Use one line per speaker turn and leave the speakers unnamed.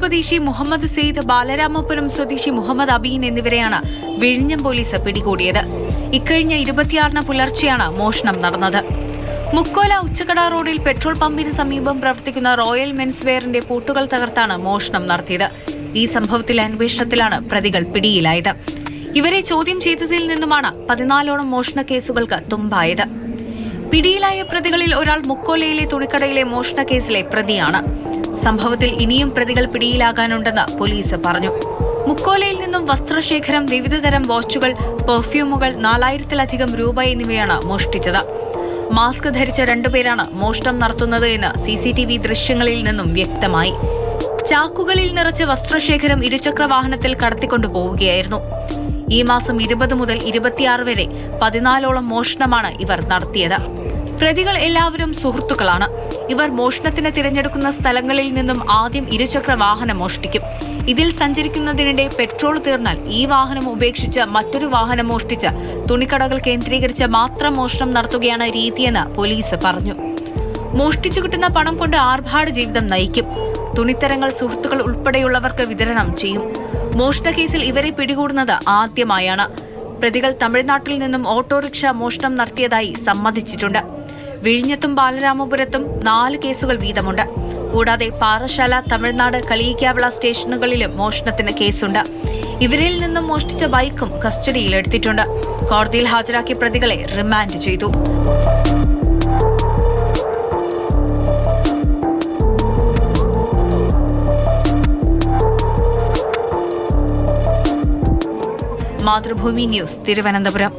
സ്വദേശി മുഹമ്മദ് സെയ്ദ്, ബാലരാമപുരം സ്വദേശി മുഹമ്മദ് അബീൻ എന്നിവരെയാണ് വിഴിഞ്ഞം പോലീസ് പിടികൂടിയത്. ഇക്കഴിഞ്ഞ 26-ന് പുലർച്ചെയാണ് മോഷണം നടന്നത്. മുക്കോല ഉച്ചക്കട റോഡിൽ പെട്രോൾ പമ്പിന് സമീപം പ്രവർത്തിക്കുന്ന റോയൽ മെൻസ് വെയറിന്റെ പൂട്ടുകൾ തകർത്താണ് മോഷണം നടത്തിയത്. ഈ സംഭവത്തിലെ അന്വേഷണത്തിലാണ് പ്രതികൾ പിടിയിലായത്. ഇവരെ ചോദ്യം ചെയ്തതിൽ നിന്നുമാണ് 14ഓളം മോഷണ കേസുകൾക്ക് തുമ്പായത്. പിടിയിലായ പ്രതികളിൽ ഒരാൾ മുക്കോലയിലെ തുണിക്കടയിലെ മോഷണ കേസിലെ പ്രതിയാണ്. സംഭവത്തിൽ ഇനിയും പ്രതികൾ പിടിയിലാകാനുണ്ടെന്ന് പോലീസ് പറഞ്ഞു. മുക്കോലയിൽ നിന്നും വസ്ത്രശേഖരം, വിവിധതരം വാച്ചുകൾ, പെർഫ്യൂമുകൾ, 4000-ലധികം രൂപ എന്നിവയാണ് മോഷ്ടിച്ചത്. മാസ്ക് ധരിച്ച 2 പേരാണ് മോഷണം നടത്തുന്നത് എന്ന് CCTV ദൃശ്യങ്ങളിൽ നിന്നും വ്യക്തമായി. ചാക്കുകളിൽ നിറച്ച വസ്ത്രശേഖരം ഇരുചക്ര വാഹനത്തിൽ കടത്തിക്കൊണ്ടുപോവുകയായിരുന്നു. ഈ മാസം 20 മുതൽ 26 വരെ 14ഓളം മോഷണമാണ് ഇവർ നടത്തിയത്. പ്രതികൾ എല്ലാവരും സുഹൃത്തുക്കളാണ്. ഇവർ മോഷണത്തിന് തിരഞ്ഞെടുക്കുന്ന സ്ഥലങ്ങളിൽ നിന്നും ആദ്യം ഇരുചക്ര വാഹനം മോഷ്ടിക്കും. ഇതിൽ സഞ്ചരിക്കുന്നതിനിടെ പെട്രോൾ തീർന്നാൽ ഈ വാഹനം ഉപേക്ഷിച്ച് മറ്റൊരു വാഹനം മോഷ്ടിച്ച് തുണിക്കടകൾ കേന്ദ്രീകരിച്ച് മാത്രം മോഷണം നടത്തുകയാണ് രീതിയെന്ന് പോലീസ് പറഞ്ഞു. മോഷ്ടിച്ചു കിട്ടുന്ന പണം കൊണ്ട് ആർഭാട ജീവിതം നയിക്കും. തുണിത്തരങ്ങൾ സുഹൃത്തുക്കൾ ഉൾപ്പെടെയുള്ളവർക്ക് വിതരണം ചെയ്യും. മോഷണ കേസിൽ ഇവരെ പിടികൂടുന്നത് ആദ്യമായാണ്. പ്രതികൾ തമിഴ്നാട്ടിൽ നിന്നും ഓട്ടോറിക്ഷ മോഷണം നടത്തിയതായി സമ്മതിച്ചിട്ടുണ്ട്. വിഴിഞ്ഞത്തും ബാലരാമപുരത്തും 4 കേസുകൾ വീതമുണ്ട്. കൂടാതെ പാറശാല, തമിഴ്നാട്, കളിയിക്കാവിള സ്റ്റേഷനുകളിലും മോഷണത്തിന് കേസുണ്ട്. ഇവരിൽ നിന്നും മോഷ്ടിച്ച ബൈക്കും കസ്റ്റഡിയിലെടുത്തിട്ടുണ്ട്. കോടതിയിൽ ഹാജരാക്കിയ പ്രതികളെ റിമാൻഡ് ചെയ്തു. മാതൃഭൂമി ന്യൂസ്, തിരുവനന്തപുരം.